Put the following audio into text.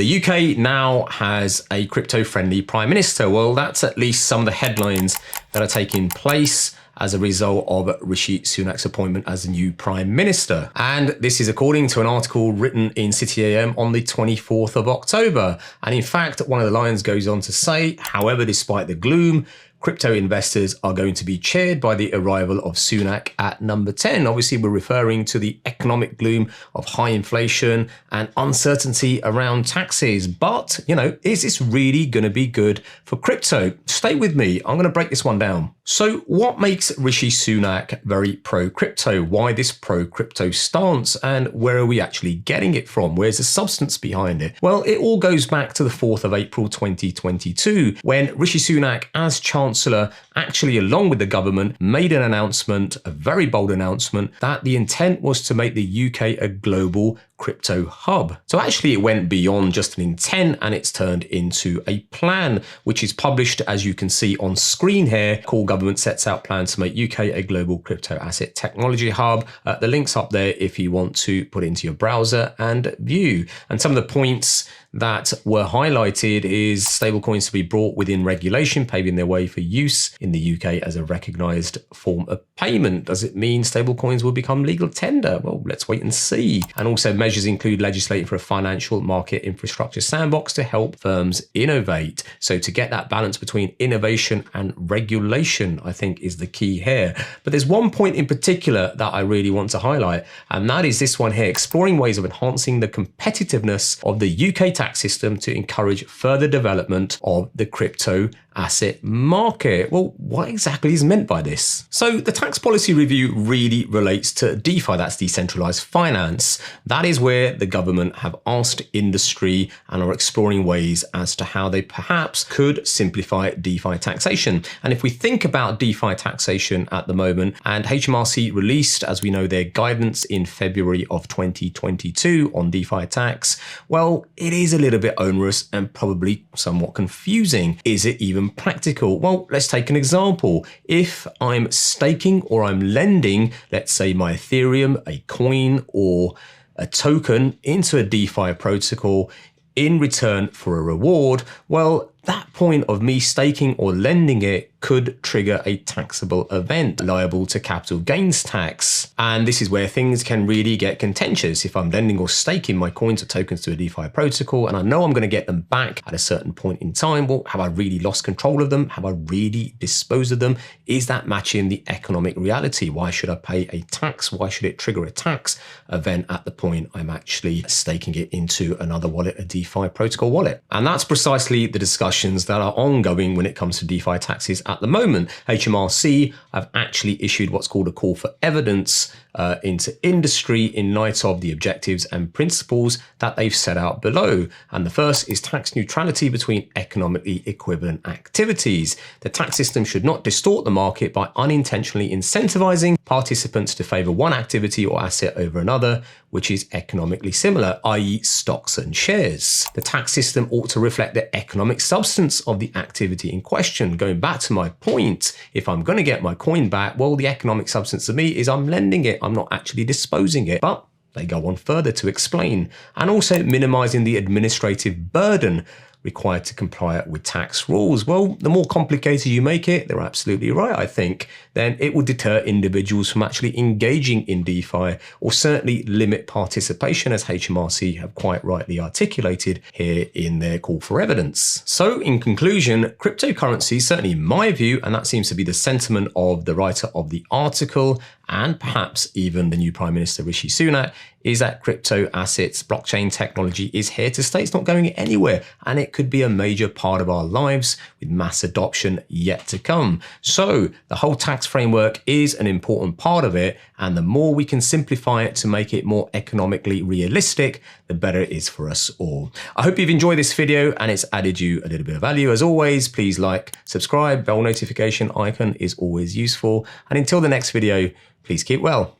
The UK now has a crypto-friendly Prime Minister. Well, that's at least some of the headlines that are taking place as a result of Rishi Sunak's appointment as the new Prime Minister. And this is according to an article written in City AM on the 24th of October. And in fact, one of the lines goes on to say, however, despite the gloom, crypto investors are going to be cheered by the arrival of Sunak at number 10. Obviously, we're referring to the economic gloom of high inflation and uncertainty around taxes. But, is this really going to be good for crypto? Stay with me. I'm going to break this one down. So what makes Rishi Sunak very pro-crypto? Why this pro-crypto stance? And where are we actually getting it from? Where's the substance behind it? Well, it all goes back to the 4th of April 2022, when Rishi Sunak, as Chancellor, actually along with the government, made an announcement, a very bold announcement, that the intent was to make the UK a global crypto hub. So actually it went beyond just an intent, and it's turned into a plan, which is published, as you can see on screen here, called Government Sets Out Plan to Make UK a Global Crypto Asset Technology Hub. The link's up there if you want to put it into your browser and view. And some of the points that were highlighted is stablecoins to be brought within regulation, paving their way for use in the UK as a recognised form of payment. Does it mean stablecoins will become legal tender? Well, let's wait and see. And also measures include legislating for a financial market infrastructure sandbox to help firms innovate. So to get that balance between innovation and regulation, I think, is the key here. But there's one point in particular that I really want to highlight, and that is this one here: exploring ways of enhancing the competitiveness of the UK tax system to encourage further development of the crypto asset market. Well, what exactly is meant by this? So the tax policy review really relates to DeFi, that's decentralized finance. That is where the government have asked industry and are exploring ways as to how they perhaps could simplify DeFi taxation. And if we think about DeFi taxation at the moment, and HMRC released, as we know, their guidance in February of 2022 on DeFi tax, well, it is a little bit onerous and probably somewhat confusing. Is it even practical? Well, let's take an example. If I'm staking or I'm lending, let's say my Ethereum, a coin or a token into a DeFi protocol in return for a reward, well, that point of me staking or lending it could trigger a taxable event liable to capital gains tax. And this is where things can really get contentious. If I'm lending or staking my coins or tokens to a DeFi protocol and I know I'm going to get them back at a certain point in time, well, have I really lost control of them? Have I really disposed of them? Is that matching the economic reality? Why should I pay a tax? Why should it trigger a tax event at the point I'm actually staking it into another wallet, a DeFi protocol wallet? And that's precisely the discussion that are ongoing when it comes to DeFi taxes at the moment. HMRC have actually issued what's called a call for evidence into industry in light of the objectives and principles that they've set out below. And the first is tax neutrality between economically equivalent activities. The tax system should not distort the market by unintentionally incentivizing participants to favor one activity or asset over another, which is economically similar, i.e. stocks and shares. The tax system ought to reflect the economic substance of the activity in question. Going back to my point, if I'm going to get my coin back, well, the economic substance to me is I'm lending it. I'm not actually disposing it. But they go on further to explain, and also minimizing the administrative burden required to comply with tax rules. Well, the more complicated you make it, they're absolutely right, I think, then it will deter individuals from actually engaging in DeFi, or certainly limit participation, as HMRC have quite rightly articulated here in their call for evidence. So in conclusion, cryptocurrency, certainly in my view, and that seems to be the sentiment of the writer of the article, and perhaps even the new Prime Minister Rishi Sunak, is that crypto assets, blockchain technology is here to stay. It's not going anywhere, and it could be a major part of our lives with mass adoption yet to come. So the whole tax framework is an important part of it, and the more we can simplify it to make it more economically realistic, the better it is for us all. I hope you've enjoyed this video and it's added you a little bit of value. As always, please like, subscribe, bell notification icon is always useful. And until the next video, please keep well.